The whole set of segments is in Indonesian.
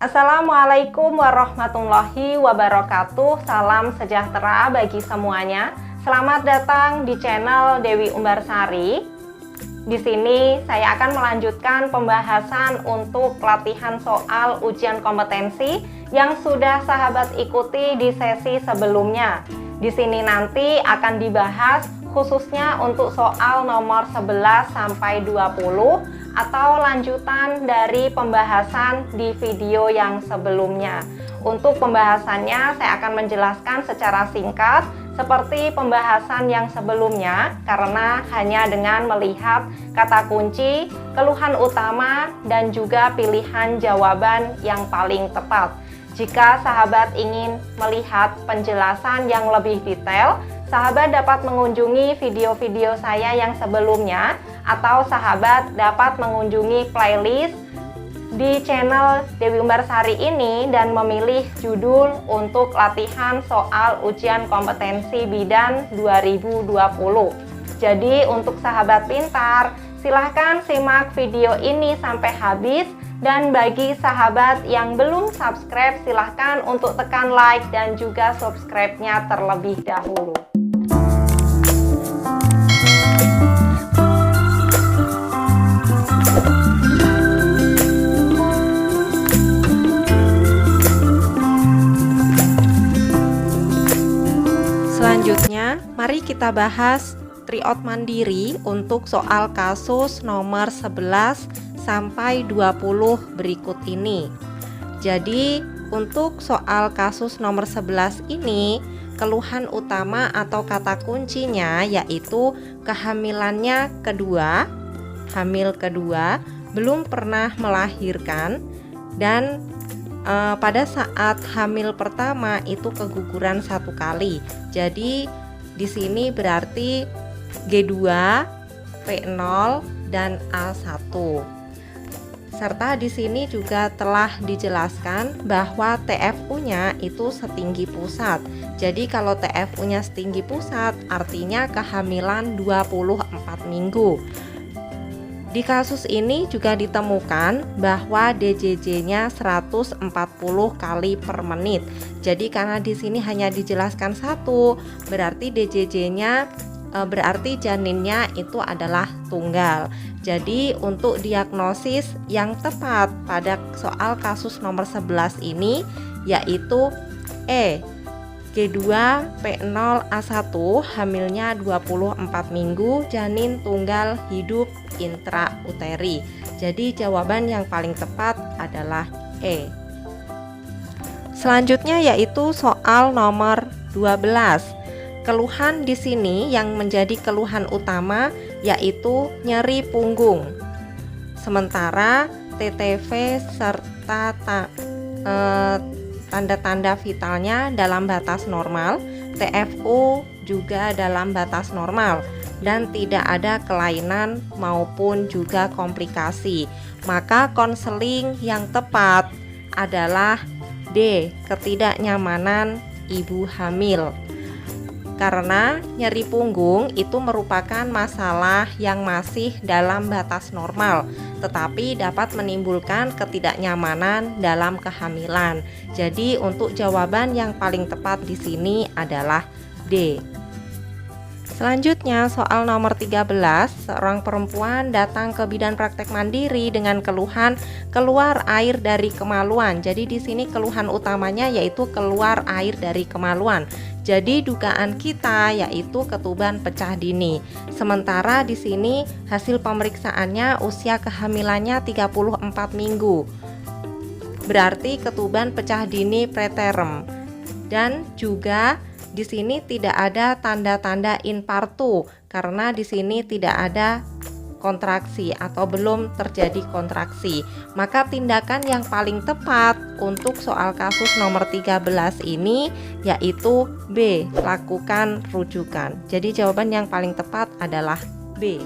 Assalamualaikum warahmatullahi wabarakatuh. Salam sejahtera bagi semuanya. Selamat datang di channel Dewi Umbarsari. Di sini saya akan melanjutkan pembahasan untuk latihan soal ujian kompetensi yang sudah sahabat ikuti di sesi sebelumnya. Di sini nanti akan dibahas khususnya untuk soal nomor 11 sampai 20 atau lanjutan dari pembahasan di video yang sebelumnya. Untuk pembahasannya saya akan menjelaskan secara singkat seperti pembahasan yang sebelumnya, karena hanya dengan melihat kata kunci, keluhan utama, dan juga pilihan jawaban yang paling tepat. Jika sahabat ingin melihat penjelasan yang lebih detail, sahabat dapat mengunjungi video-video saya yang sebelumnya, atau sahabat dapat mengunjungi playlist di channel Dewi Umbarsari ini dan memilih judul untuk latihan soal ujian kompetensi bidan 2020. Jadi untuk sahabat pintar, silahkan simak video ini sampai habis, dan bagi sahabat yang belum subscribe, silahkan untuk tekan like dan juga subscribe-nya terlebih dahulu. Selanjutnya, mari kita bahas tryout mandiri untuk soal kasus nomor 11 sampai 20 berikut ini. Jadi, untuk soal kasus nomor 11 ini, keluhan utama atau kata kuncinya yaitu kehamilannya kedua, hamil kedua, belum pernah melahirkan, dan pada saat hamil pertama itu keguguran 1 kali. Jadi di sini berarti G2, P0 dan A1. Serta di sini juga telah dijelaskan bahwa TFU-nya itu setinggi pusat. Jadi kalau TFU-nya setinggi pusat artinya kehamilan 24 minggu. Di kasus ini juga ditemukan bahwa DJJ-nya 140 kali per menit. Jadi karena di sini hanya dijelaskan 1, berarti DJJ-nya berarti janinnya itu adalah tunggal. Jadi untuk diagnosis yang tepat pada soal kasus nomor 11 ini yaitu G2 P0 A1, hamilnya 24 minggu, janin tunggal hidup intrauteri. Jadi jawaban yang paling tepat adalah E. Selanjutnya yaitu soal nomor 12. Keluhan di sini yang menjadi keluhan utama yaitu nyeri punggung. Sementara TTV serta tanda-tanda vitalnya dalam batas normal, TFU juga dalam batas normal, dan tidak ada kelainan maupun juga komplikasi. Maka konseling yang tepat adalah D, ketidaknyamanan ibu hamil. Karena nyeri punggung itu merupakan masalah yang masih dalam batas normal, tetapi dapat menimbulkan ketidaknyamanan dalam kehamilan. Jadi untuk jawaban yang paling tepat di sini adalah D. Selanjutnya soal nomor 13, seorang perempuan datang ke bidan praktek mandiri dengan keluhan keluar air dari kemaluan. Jadi di sini keluhan utamanya yaitu keluar air dari kemaluan. Jadi dugaan kita yaitu ketuban pecah dini. Sementara di sini hasil pemeriksaannya usia kehamilannya 34 minggu. Berarti ketuban pecah dini preterm. Dan juga di sini tidak ada tanda-tanda infartu karena di sini tidak ada kontraksi atau belum terjadi kontraksi. Maka tindakan yang paling tepat untuk soal kasus nomor 13 ini yaitu B, lakukan rujukan. Jadi jawaban yang paling tepat adalah B.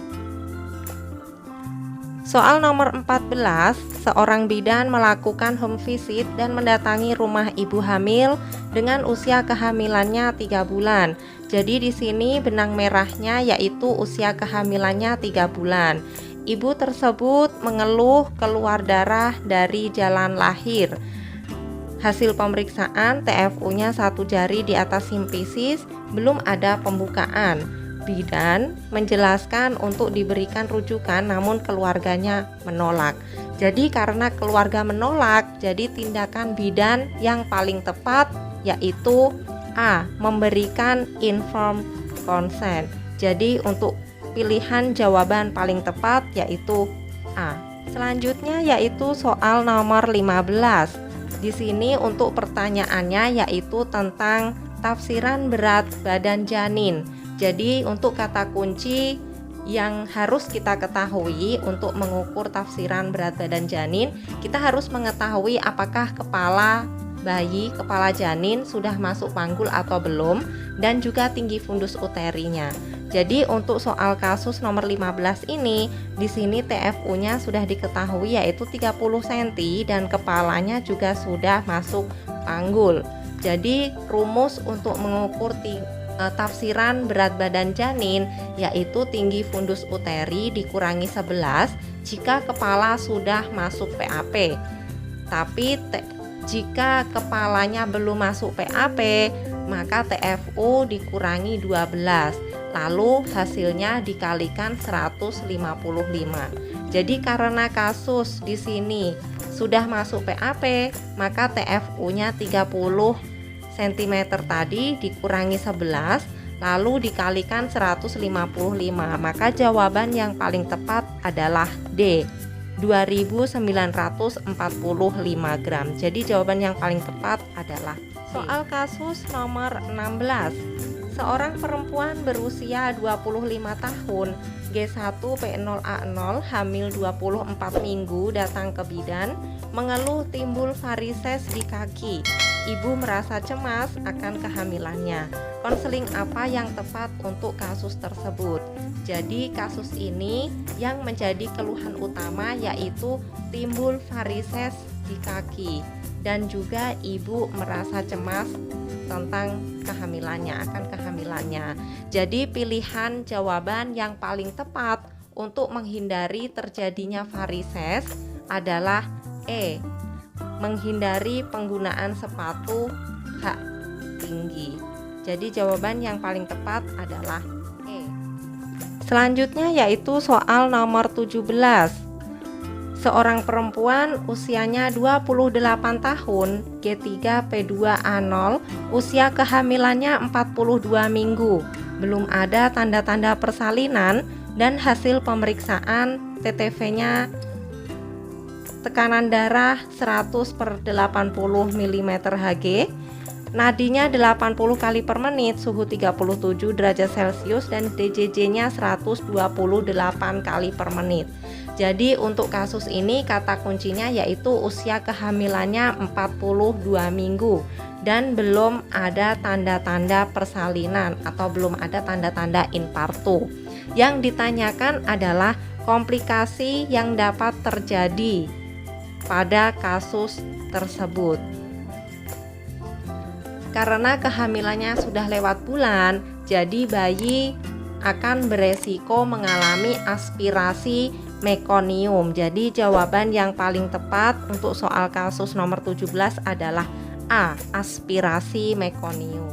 Soal nomor 14, seorang bidan melakukan home visit dan mendatangi rumah ibu hamil dengan usia kehamilannya 3 bulan. Jadi di sini benang merahnya yaitu usia kehamilannya 3 bulan. Ibu tersebut mengeluh keluar darah dari jalan lahir. Hasil pemeriksaan TFU-nya 1 jari di atas simpisis, belum ada pembukaan. Bidan menjelaskan untuk diberikan rujukan namun keluarganya menolak. Jadi karena keluarga menolak, jadi tindakan bidan yang paling tepat yaitu A. Memberikan informed consent. Jadi untuk pilihan jawaban paling tepat yaitu A. Selanjutnya yaitu soal nomor 15. Di sini untuk pertanyaannya yaitu tentang tafsiran berat badan janin. Jadi untuk kata kunci yang harus kita ketahui untuk mengukur tafsiran berat badan janin, kita harus mengetahui apakah kepala bayi, kepala janin sudah masuk panggul atau belum, dan juga tinggi fundus uterinya. Jadi untuk soal kasus nomor 15 ini, di sini TFU-nya sudah diketahui yaitu 30 cm dan kepalanya juga sudah masuk panggul. Jadi rumus untuk mengukur tafsiran berat badan janin yaitu tinggi fundus uteri dikurangi 11 jika kepala sudah masuk PAP. Tapi jika kepalanya belum masuk PAP, maka TFU dikurangi 12. Lalu hasilnya dikalikan 155. Jadi karena kasus di sini sudah masuk PAP, maka TFU-nya 30 cm tadi dikurangi 11 lalu dikalikan 155, maka jawaban yang paling tepat adalah D, 2945 gram. Jadi jawaban yang paling tepat adalah soal kasus nomor 16. Seorang perempuan berusia 25 tahun, G1P0A0, hamil 24 minggu, datang ke bidan, mengeluh timbul varises di kaki. Ibu merasa cemas akan kehamilannya. Konseling apa yang tepat untuk kasus tersebut? Jadi kasus ini yang menjadi keluhan utama yaitu timbul varises di kaki dan juga ibu merasa cemas tentang akan kehamilannya. Jadi pilihan jawaban yang paling tepat untuk menghindari terjadinya varises adalah E. Menghindari penggunaan sepatu hak tinggi. Jadi jawaban yang paling tepat adalah E. Selanjutnya yaitu soal nomor 17. Seorang perempuan usianya 28 tahun, G3P2A0, usia kehamilannya 42 minggu. Belum ada tanda-tanda persalinan dan hasil pemeriksaan TTV-nya tekanan darah 100/80 mm Hg, nadinya 80 kali per menit, suhu 37 derajat Celcius dan DJJ-nya 128 kali per menit. Jadi untuk kasus ini kata kuncinya yaitu usia kehamilannya 42 minggu dan belum ada tanda-tanda persalinan atau belum ada tanda-tanda infartu. Yang ditanyakan adalah komplikasi yang dapat terjadi pada kasus tersebut. Karena kehamilannya sudah lewat bulan, jadi bayi akan beresiko mengalami aspirasi mekonium. Jadi jawaban yang paling tepat untuk soal kasus nomor 17 adalah A. Aspirasi mekonium.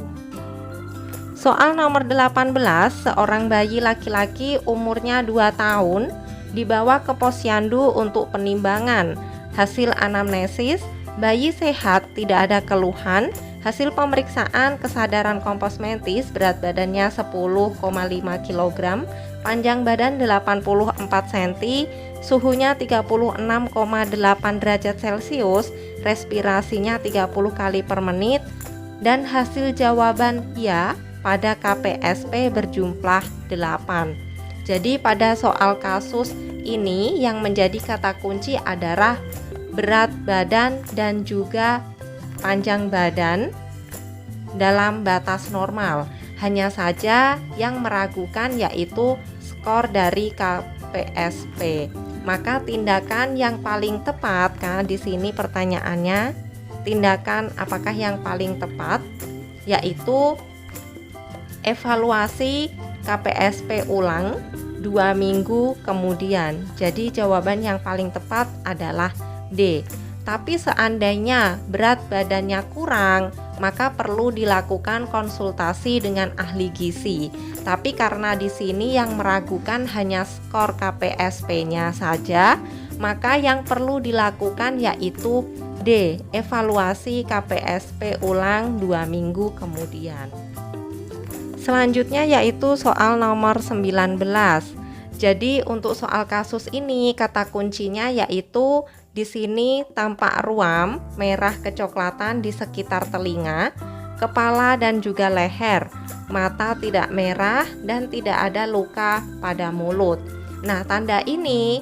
Soal nomor 18, seorang bayi laki-laki umurnya 2 tahun dibawa ke posyandu untuk penimbangan. Hasil anamnesis, bayi sehat, tidak ada keluhan. Hasil pemeriksaan kesadaran komposmentis, berat badannya 10,5 kg, panjang badan 84 cm, suhunya 36,8 derajat Celcius, respirasinya 30 kali per menit, dan hasil jawaban ya pada KPSP berjumlah 8. Jadi pada soal kasus ini yang menjadi kata kunci adalah berat badan dan juga panjang badan dalam batas normal. Hanya saja yang meragukan yaitu skor dari KPSP. Maka tindakan yang paling tepat, karena di sini pertanyaannya tindakan apakah yang paling tepat, yaitu evaluasi KPSP ulang 2 minggu kemudian. Jadi jawaban yang paling tepat adalah D. Tapi seandainya berat badannya kurang, maka perlu dilakukan konsultasi dengan ahli gizi. Tapi karena di sini yang meragukan hanya skor KPSP-nya saja, maka yang perlu dilakukan yaitu D. Evaluasi KPSP ulang 2 minggu kemudian. Selanjutnya yaitu soal nomor 19. Jadi untuk soal kasus ini kata kuncinya yaitu di sini tampak ruam merah kecoklatan di sekitar telinga, kepala dan juga leher. Mata tidak merah dan tidak ada luka pada mulut. Nah, tanda ini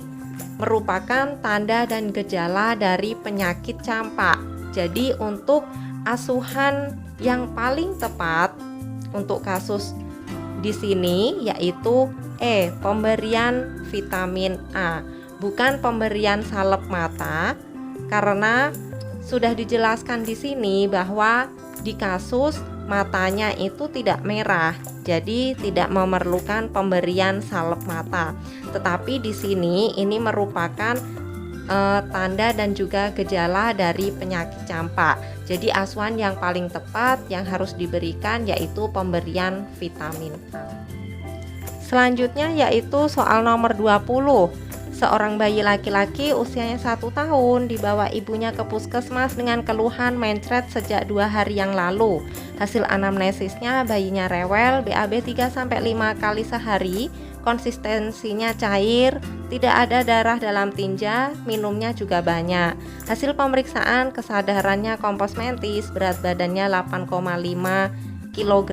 merupakan tanda dan gejala dari penyakit campak. Jadi untuk asuhan yang paling tepat untuk kasus di sini yaitu E. Pemberian vitamin A, bukan pemberian salep mata, karena sudah dijelaskan di sini bahwa di kasus matanya itu tidak merah, jadi tidak memerlukan pemberian salep mata. Tetapi di sini ini merupakan tanda dan juga gejala dari penyakit campak. Jadi asuhan yang paling tepat yang harus diberikan yaitu pemberian vitamin A. Selanjutnya yaitu soal nomor 20. Seorang bayi laki-laki usianya 1 tahun dibawa ibunya ke puskesmas dengan keluhan mencret sejak 2 hari yang lalu. Hasil anamnesisnya bayinya rewel, BAB 3-5 kali sehari, konsistensinya cair, tidak ada darah dalam tinja, minumnya juga banyak. Hasil pemeriksaan kesadarannya kompos mentis, berat badannya 8,5 kg,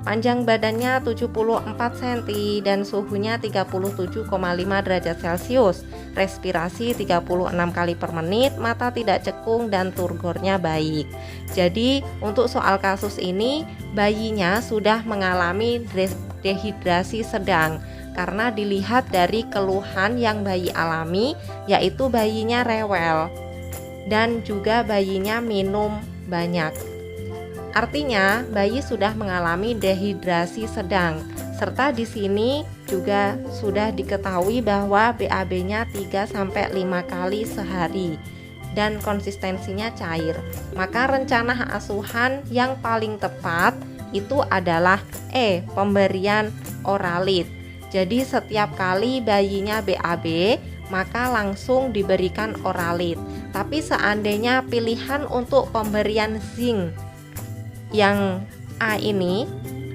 panjang badannya 74 cm dan suhunya 37,5 derajat Celcius, respirasi 36 kali per menit, mata tidak cekung dan turgornya baik. Jadi untuk soal kasus ini bayinya sudah mengalami dehidrasi sedang karena dilihat dari keluhan yang bayi alami, yaitu bayinya rewel dan juga bayinya minum banyak. Artinya bayi sudah mengalami dehidrasi sedang, serta di sini juga sudah diketahui bahwa BAB-nya 3-5 kali sehari dan konsistensinya cair. Maka rencana asuhan yang paling tepat itu adalah E. Pemberian oralit. Jadi setiap kali bayinya BAB maka langsung diberikan oralit. Tapi seandainya pilihan untuk pemberian zinc yang A ini,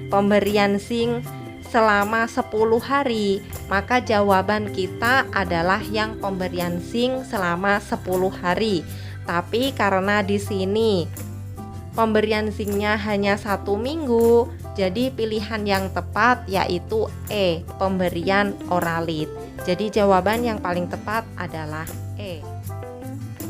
pemberian zinc selama 10 hari, maka jawaban kita adalah yang pemberian zinc selama 10 hari. Tapi karena di sini pemberian zincnya hanya 1 minggu, jadi pilihan yang tepat yaitu E. Pemberian oralit. Jadi jawaban yang paling tepat adalah E.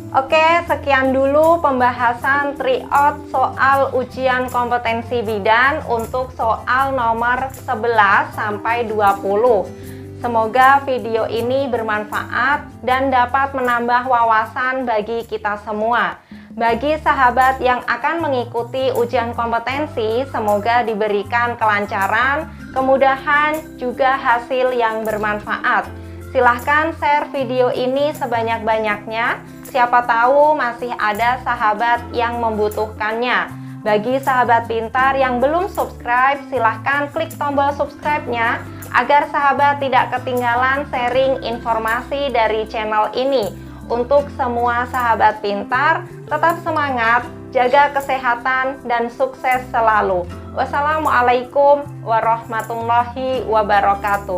Oke, sekian dulu pembahasan tryout soal ujian kompetensi bidan untuk soal nomor 11 sampai 20. Semoga video ini bermanfaat dan dapat menambah wawasan bagi kita semua. Bagi sahabat yang akan mengikuti ujian kompetensi, semoga diberikan kelancaran, kemudahan, juga hasil yang bermanfaat. Silahkan share video ini sebanyak-banyaknya. Siapa tahu masih ada sahabat yang membutuhkannya. Bagi sahabat pintar yang belum subscribe, silahkan klik tombol subscribe-nya agar sahabat tidak ketinggalan sharing informasi dari channel ini. Untuk semua sahabat pintar, tetap semangat, jaga kesehatan, dan sukses selalu. Wassalamualaikum warahmatullahi wabarakatuh.